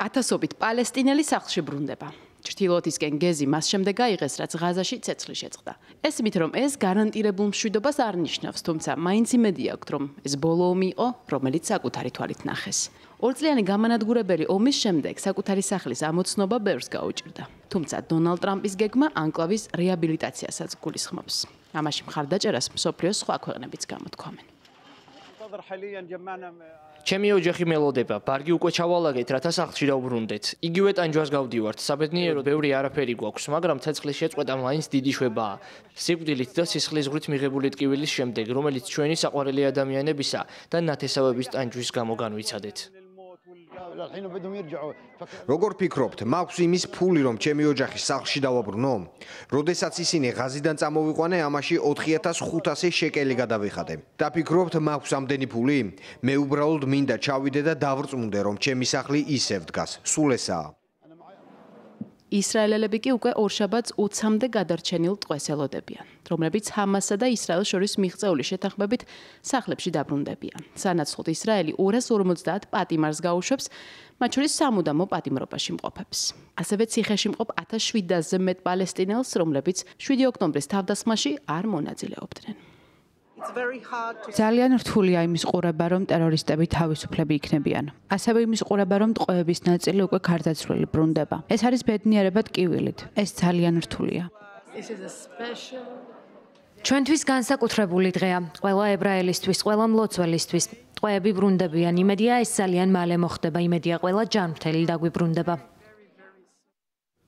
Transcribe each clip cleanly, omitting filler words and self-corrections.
ათასობით პალესტინელი სახლში ბრუნდება. ჩრდილოეთისკენ გეზი მას შემდეგ აიღეს, რაც ღაზაში ცეცხლი შეწყდა. ეს იმით, რომ ეს გარანტირებულ მშვიდობას არ ნიშნავს, თუმცა მაინც იმედი აქვთ, რომ ეს ბოლო ომი იყო, რომელიც საკუთარი თვალით ნახეს. ორწლიანი გამანადგურებელი ომის შემდეგ საკუთარი სახლის ამოცნობა ბევრს გაუჭირდა. თუმცა დონალდ ტრამპის გეგმა ანკლავის რეაბილიტაციასაც გულისხმობს. ამაში მხარდაჭერას მსოფლიოს სხვა ქვეყნებიც გამოთქვამენ. ჩემი ოჯახი მელოდება, ბარგი უკვე ჩავალაგეთ, რათა სახლში დავბრუნდეთ. იგივე ტანჯვას გავდივართ, საბედნიეროდ ბევრი არაფერი გვაქვს, მაგრამ ცეცხლის შეწყვეტა მაინც დიდი შვებაა. სიკვდილით და სისხლის ზღვრით მიღებული ტკივილის შემდეგ, რომელიც ჩვენი საყვარელი ადამიანებისა და ნათესავების ტანჯვის გამო განვიცადეთ. როგორ ფიქრობთ, მაქვს იმის ფული, რომ ჩემი ოჯახი სახლში დავაბრუნო? როდესაც ისინი ღაზიდან წამოვიყვანე, ამაში 4500 შეკელი გადავიხადე. დაფიქრობთ, მაქვს ამდენი ფული? მე უბრალოდ მინდა ჩავიდე და დავრწმუნდე, რომ ჩემი სახლი ისევ დგას. სულ ესაა. ისრაელელები კი უკვე ორშაბათს 20-მდე გადარჩენილ ტყვეს ელოდებიან, რომლებიც ჰამასსა და ისრაელს შორის მიღწეული შეთანხმებით სახლებში დაბრუნდებიან. სანაცვლოდ ისრაელი 250 პატიმარს გაუშვებს, მათ შორის სამუდამო პატიმრობაში მყოფებს. ასევე ციხეში მყოფ 1700-ზე მეტ პალესტინელს, რომლებიც 7 ოქტომბრის თავდასხმაში არ მონაწილეობდნენ. ძალიან რთულია იმის ყურება, რომ ტერორისტები თავისუფლები იქნებიან. ასევე იმის ყურება, რომ ტყვეების ნაწილი უკვე გარდაცვლილი ბრუნდება. ეს არის ბედნიერება ტკივილით. ეს ძალიან რთულია. ჩვენთვის განსაკუთრებული დღეა. ყველა ებრაელისთვის, ყველა მლოცველისთვის. ტყვეები ბრუნდებიან. იმედია, ეს ძალიან მალე მოხდება. იმედია, ყველა ჯანმრთელი დაგვიბრუნდება.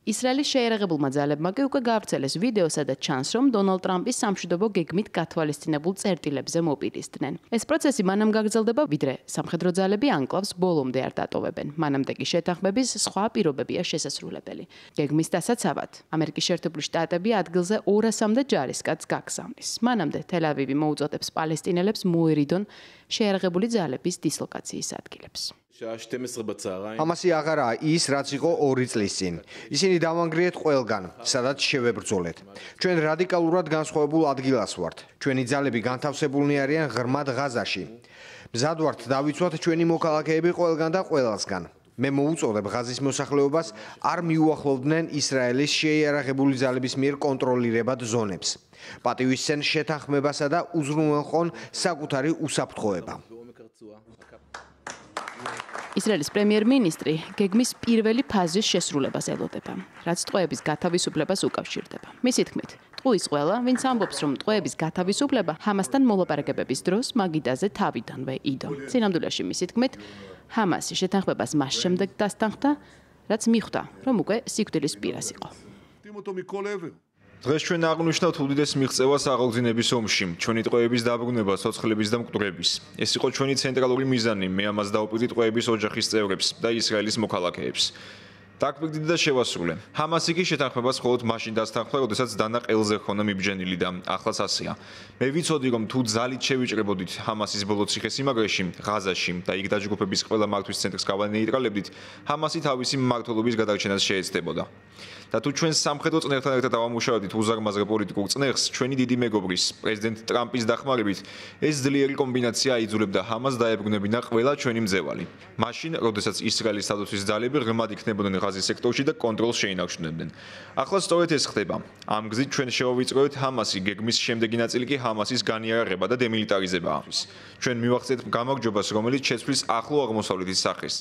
ისრაელის შეიარაღებულმა ძალებმა კი უკვე გაავრცელეს ვიდეო, სადაც ჩანს, რომ დონალდ ტრამპის სამშვიდობო გეგმით გათვალისწინებულ წერტილებზე მოპირისდნენ. ეს პროცესი მანამ გაგრძელდება, ვიდრე სამხედრო ძალები ანკლავს ბოლომდე არ დატოვებენ. მანამდე კი შეთანხმების სხვა პირობებია შესასრულებელი. გეგმის დასაცავად, ამერიკის შეერთებული შტატები ადგილზე 200-მდე ჯარისკაცს გაგზავნის. მანამდე თელ-ავივი მოუწოდებს პალესტინელებს მოერიდონ შეიარაღებული ძალების დისლოკაციის ადგილებს. ამასი აღარაა ის, რაც იყო 2 წლის წინ. ისინი დავანგრიეთ ყველგან, სადაც შევებრძოლეთ. ჩვენ რადიკალურად განსხვავებულ ადგილას ვართ. ჩვენი ძალები განთავსებულნი არიან ღრმად ღაზაში. მზად ვართ დავიცვათ ჩვენი მოქალაქეები ყველგან და ყველასგან. მე მოუწოდებ ღაზის მოსახლეობას არ მიუახლოვდნენ ისრაელის შეიარაღებული ძალების მიერ კონტროლირებად ზონებს. პატივისცენ შეთანხმებასა და უზრუნველყონ საკუთარი უსაფრთხოება. ისრაელის პრემიერ-მინისტრი გეგმის პირველი ფაზის შესრულებას ელოდება, რაც ტყვეების გათავისუფლებას უკავშირდება. მისი თქმით, ტყუის ყველა, ვინც ამბობს, რომ ტყვეების გათავისუფლება ჰამასთან მოლაპარაკებების დროს მაგიდაზე თავიდანვე იდო. წინამდვილეში მისი თქმით, ჰამასი შეთანხმებას მას შემდეგ დასთანხმდა, რაც მიხვდა, რომ უკვე სიკვდილის პირას იყო. დღეს ჩვენ აღვნიშნავთ უდიდეს მიღწევას აღორძინების ომში, ჩვენი ტყვეების დაბრუნება, ცოცხლების და მკვდრების. ეს იყო ჩვენი ცენტრალური მიზანი, მე ამას დავუპირდი ტყვეების ოჯახის წევრებს და ისრაელის მოქალაქეებს. დაგვიგდიდა და შევასრულე. ჰამასი კი შეთანხმებას მხოლოდ მაშინ დასთანხმდა, როდესაც დანა ყელზე ხონა მიბჯენილი და ახლაც ასეა. მე ვიცოდი, რომ თუ ძალით შევიჭრებოდით ჰამასის ბოლო ციხესიმაგრეში, ღაზაში და იქ დაჯგუფების ყველა მართვის ცენტრს გავანეიტრალებდით, ჰამასი თავისი მმართველობის გადარჩენას შეეცდებოდა. და თუ ჩვენ სამხედრო წნეხთან ერთად დავამუშავებდით უზარმაზრ პოლიტიკურ წნეხს, ჩვენი დიდი მეგობრის, პრეზიდენტ ტრამპის დახმარებით, ეს ძლიერი კომბინაცია აიძულებდა ჰამას დაებრუნებინა ყველა ჩვენი მძევალი. მაშინ, როდესაც ისრაელის სადაცვის ძალები ღრმად იქნებოდნენ ღაზის სექტორში და კონტროლს შეინარჩუნებდნენ. ახლა სწორედ ეს ხდება. ამ გზით ჩვენ შევავიწროეთ ჰამასი, გეგმის შემდეგი ნაწილი კი ჰამასის განიარაღება და დემილიტარიზება არის. ჩვენ მივახცეთ გამარჯვებას, რომელიც შეცვლის ახლო აღმოსავლეთის სახეს.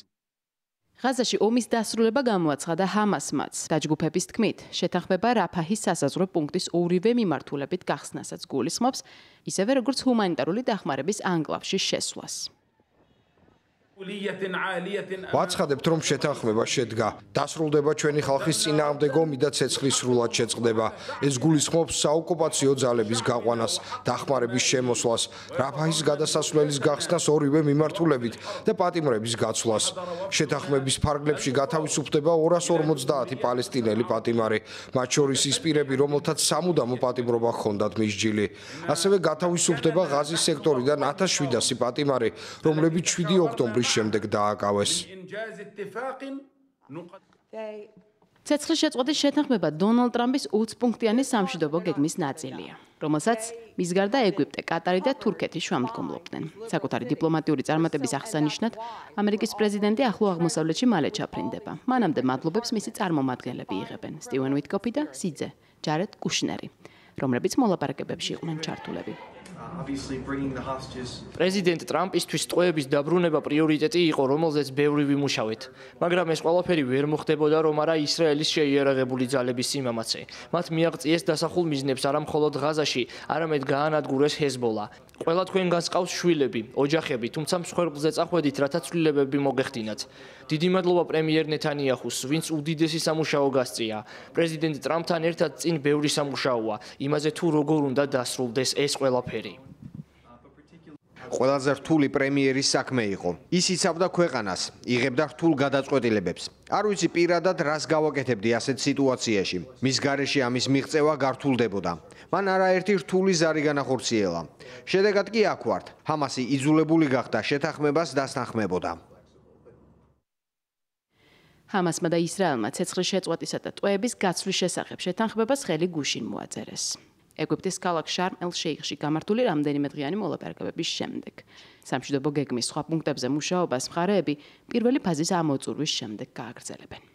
ღაზაში ომის დასრულება გამოაცხადა ჰამასმაც. დაჯგუფების თქმით, შეთანხმება რაფაჰის სასაზღვრო პუნქტის ორივე მიმართულებით გახსნასაც გულისხმობს, ისევე როგორც ჰუმანიტარული დახმარების ანკლავში შესვლას. ვაცხადებთ, რომ შეთანხმება შედგა. დასრულდება ჩვენი ხალხის წინააღმდეგო ომი და ცეცხლის სრულად შეწყდება. ეს გულისხმობს საოკუპაციო ძალების გაყვანას, დახმარების შემოსვლას, რაფაჰის გადასასვლელის გახსნას ორივე მიმართულებით და პატიმრების გაცვლას. შეთანხმების ფარგლებში გათავისუფლდება 250 პალესტინელი პატიმარი, მათ შორის ის პირები, რომელთაც სამუდამო პატიმრობა ჰქონდათ მისჯილი. ასევე გათავისუფლდება ღაზის სექტორიდან 1700 პატიმარი, რომლებიც 7 ოქტომბრის შემდეგ დააკავეს. ისრაელის პრემიერ-მინისტრი გეგმის პირველი ფაზის შესრულებას ელოდება, რაც ტყვეების გათავისუფლებას უკავშირდება. მისი თქმით, ტყუის ყველა, ვინც ამბობს, რომ ტყვეების გათავისუფლება ჰამასთან მოლაპარაკებების დროს მაგიდაზე თავიდანვე იდო. წინამდვილეში მისი თქმით, ჰამასი შეთანხმებას მხოლოდ მაშინ დასთანხმდა, როდესაც ისრაელის სადაცვის ძალები ღრმად იქნებოდნენ ღაზის სექტორში და ისრაელის მოქალაქეებს. ცეცხლის შეწყვეტის შეთანხმება დონალდ ტრამპის 20 პუნქტიანი სამშვიდობო გეგმის ნაწილია, რომელსაც მის გარდა ეგვიპტე, კატარი და თურქეთი შუამდგომლობდნენ. საკუთარი დიპლომატიური წარმატების აღსანიშნად ამერიკის პრეზიდენტი ახლო აღმოსავლეთში მალე ჩაფრინდება. მანამდე მადლობებს მისი წარმომადგენლები იღებენ: სტივენ უიტკოფი და სიძე ჯარედ კუშნერი, რომლებიც მოლაპარაკებებში იყვნენ ჩართულები. პრეზიდენტ ტრამპისთვის ტყვეების დაბრუნება პრიორიტეტი იყო, რომელზეც ბევრი ვიმუშავეთ. მაგრამ ეს ყველაფერი ვერ მოხდებოდა, რომ არა ისრაელის შეიარაღებული ძალების სიმამაცე. მათ მიაღწიეს დასახულ მიზნებს არა მხოლოდ ღაზაში, არამედ გაანადგურეს ჰეზბოლა. ყველა თქვენგანს ყავს შვილები, ოჯახები, თუმცა მსხვერპლზე წახვედით, რათა ცვლილებები მოგეხდინათ. დიდი მადლობა პრემიერ ნეთანიაჰუს, ვინც უდიდესი სამუშაო გასწია. პრეზიდენტ ტრამპთან ერთად წინ ბევრი სამუშაოა, იმაზე თუ როგორ უნდა დასრულდეს ეს ყველაფერი. ყველაზე რთული პრემიერის საქმე იყო. ის იცავდა ქვეყანას, იღებდა რთულ გადაწყვეტილებებს. არ ვიცი პირადად რას გავაკეთებდი ასეთ სიტუაციაში. მის გარეშე ამის მიღწევა გართულდებოდა. მან არაერთი რთული ზარი განახორციელა. შედეგად კი აქ ვართ. ჰამასი იძულებული გახდა შეთანხმებას დასთანხმებოდა. ჰამასმა და ისრაელმა ცეცხლის შეწყვეტისა და ტყვეების გაცვლის შესახებ შეთანხმებას ხელი გუშინ მოაწერეს. ეგვიპტის ქალაქ შარმ-ელ-შეიხში გამართული რამდენიმე დღიანი მოლაპარაკებების შემდეგ. სამშვიდობო გეგმის სხვა პუნქტებზე მუშაობას მხარეები პირველი ფაზის ამოწურვის შემდეგ გააგრძელებენ.